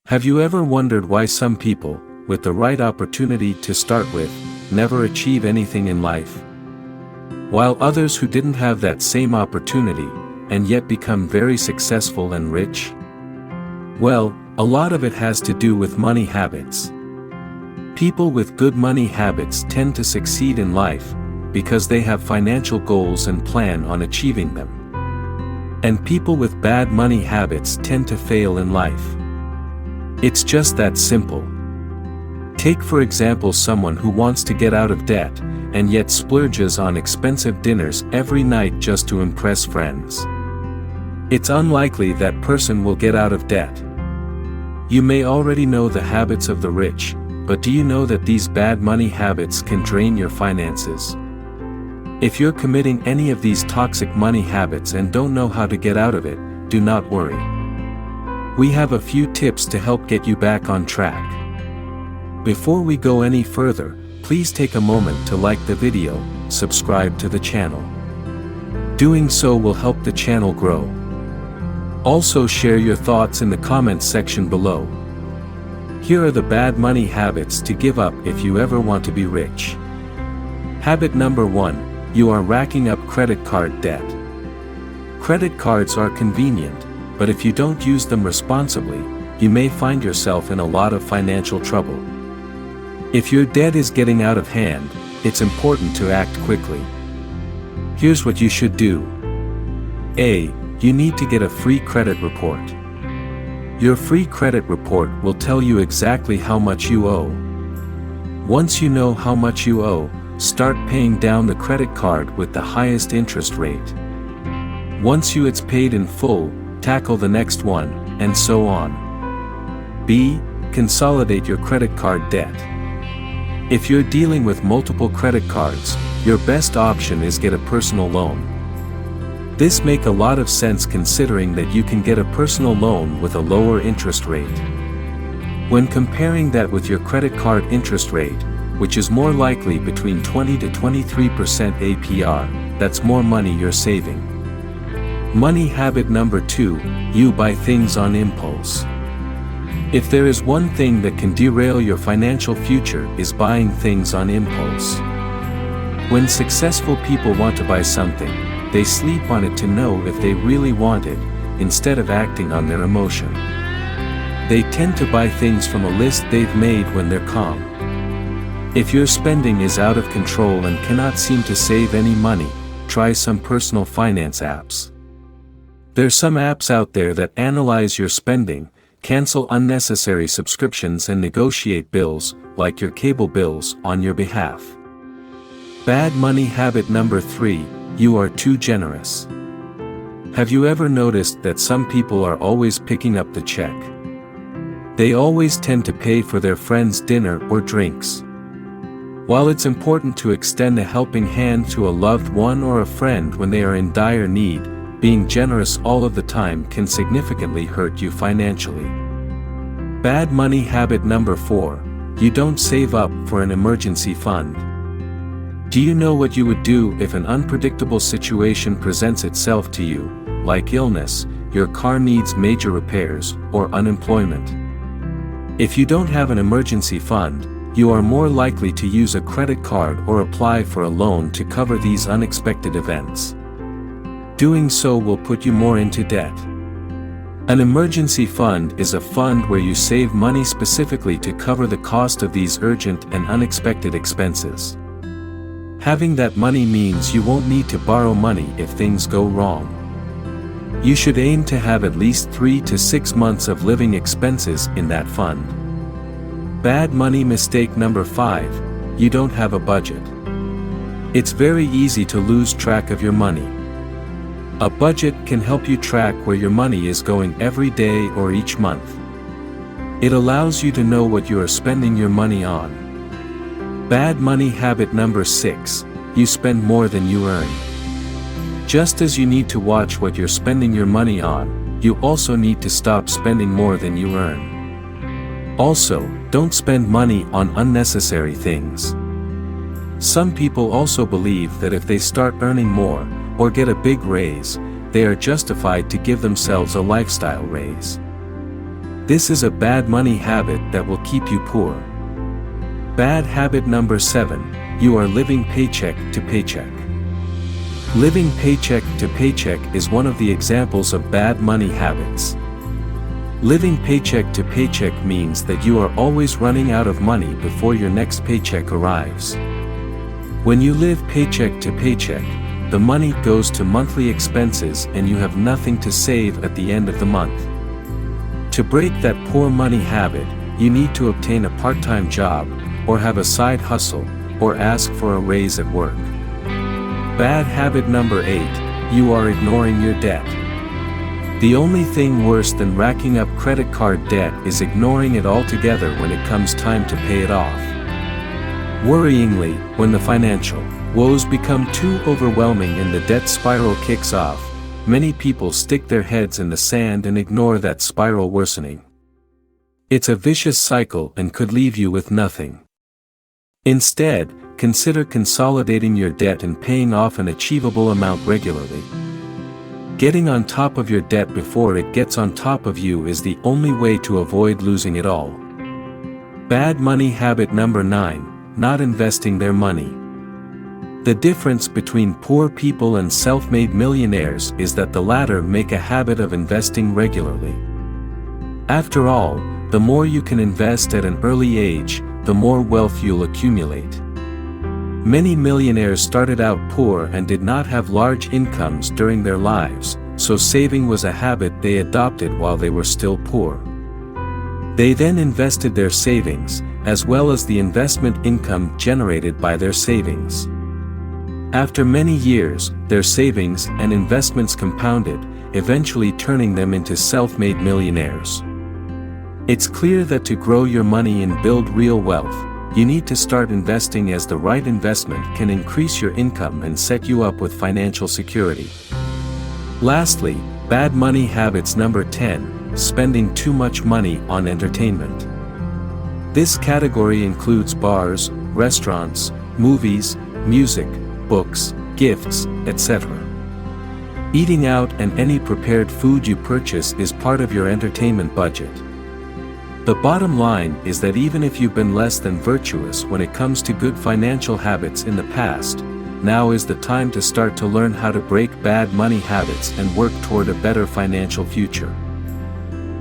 Have you ever wondered why some people, with the right opportunity to start with, never achieve anything in life? While others who didn't have that same opportunity, and yet become very successful and rich? Well, a lot of it has to do with money habits. People with good money habits tend to succeed in life, because they have financial goals and plan on achieving them. And people with bad money habits tend to fail in life. It's just that simple. Take for example someone who wants to get out of debt, and yet splurges on expensive dinners every night just to impress friends. It's unlikely that person will get out of debt. You may already know the habits of the rich, but do you know that these bad money habits can drain your finances? If you're committing any of these toxic money habits and don't know how to get out of it, do not worry. We have a few tips to help get you back on track. Before we go any further, please take a moment to like the video, subscribe to the channel. Doing so will help the channel grow. Also share your thoughts in the comments section below. Here are the bad money habits to give up if you ever want to be rich. Habit number 1, you are racking up credit card debt. Credit cards are convenient, but if you don't use them responsibly, you may find yourself in a lot of financial trouble. If your debt is getting out of hand, it's important to act quickly. Here's what you should do. A. You need to get a free credit report. Your free credit report will tell you exactly how much you owe. Once you know how much you owe, start paying down the credit card with the highest interest rate. Once it's paid in full, tackle the next one, and so on. B. Consolidate your credit card debt. If you're dealing with multiple credit cards, your best option is get a personal loan. This makes a lot of sense considering that you can get a personal loan with a lower interest rate. When comparing that with your credit card interest rate, which is more likely between 20 to 23% APR, that's more money you're saving. Money habit number 2, you buy things on impulse. If there is one thing that can derail your financial future is buying things on impulse. When successful people want to buy something, they sleep on it to know if they really want it, instead of acting on their emotion. They tend to buy things from a list they've made when they're calm. If your spending is out of control and cannot seem to save any money, try some personal finance apps. There's some apps out there that analyze your spending, cancel unnecessary subscriptions and negotiate bills, like your cable bills, on your behalf. Bad money habit number 3, you are too generous. Have you ever noticed that some people are always picking up the check? They always tend to pay for their friends' dinner or drinks. While it's important to extend a helping hand to a loved one or a friend when they are in dire need, being generous all of the time can significantly hurt you financially. Bad money habit number 4, you don't save up for an emergency fund. Do you know what you would do if an unpredictable situation presents itself to you, like illness, your car needs major repairs, or unemployment? If you don't have an emergency fund, you are more likely to use a credit card or apply for a loan to cover these unexpected events. Doing so will put you more into debt. An emergency fund is a fund where you save money specifically to cover the cost of these urgent and unexpected expenses. Having that money means you won't need to borrow money if things go wrong. You should aim to have at least 3 to 6 months of living expenses in that fund. Bad money mistake number 5, you don't have a budget. It's very easy to lose track of your money. A budget can help you track where your money is going every day or each month. It allows you to know what you are spending your money on. Bad money habit number 6, you spend more than you earn. Just as you need to watch what you're spending your money on, you also need to stop spending more than you earn. Also, don't spend money on unnecessary things. Some people also believe that if they start earning more, or get a big raise, they are justified to give themselves a lifestyle raise. This is a bad money habit that will keep you poor. Bad habit number 7, you are living paycheck to paycheck. Living paycheck to paycheck is one of the examples of bad money habits. Living paycheck to paycheck means that you are always running out of money before your next paycheck arrives. When you live paycheck to paycheck, the money goes to monthly expenses and you have nothing to save at the end of the month. To break that poor money habit, you need to obtain a part-time job, or have a side hustle, or ask for a raise at work. Bad habit number 8, you are ignoring your debt. The only thing worse than racking up credit card debt is ignoring it altogether when it comes time to pay it off. Worryingly, when the financial woes become too overwhelming and the debt spiral kicks off, many people stick their heads in the sand and ignore that spiral worsening. It's a vicious cycle and could leave you with nothing. Instead, consider consolidating your debt and paying off an achievable amount regularly. Getting on top of your debt before it gets on top of you is the only way to avoid losing it all. Bad money habit number 9, not investing their money. The difference between poor people and self-made millionaires is that the latter make a habit of investing regularly. After all, the more you can invest at an early age, the more wealth you'll accumulate. Many millionaires started out poor and did not have large incomes during their lives, so saving was a habit they adopted while they were still poor. They then invested their savings, as well as the investment income generated by their savings. After many years, their savings and investments compounded, eventually turning them into self-made millionaires. It's clear that to grow your money and build real wealth, you need to start investing, as the right investment can increase your income and set you up with financial security. Lastly, bad money habits number 10, spending too much money on entertainment. This category includes bars, restaurants, movies, music, books, gifts, etc. Eating out and any prepared food you purchase is part of your entertainment budget. The bottom line is that even if you've been less than virtuous when it comes to good financial habits in the past, now is the time to start to learn how to break bad money habits and work toward a better financial future.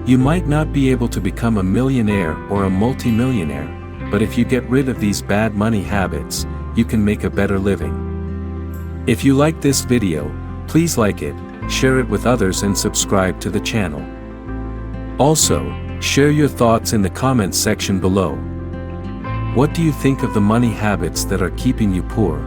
You might not be able to become a millionaire or a multi-millionaire, but if you get rid of these bad money habits, you can make a better living. If you like this video, please like it, share it with others and subscribe to the channel. Also, share your thoughts in the comments section below. What do you think of the money habits that are keeping you poor?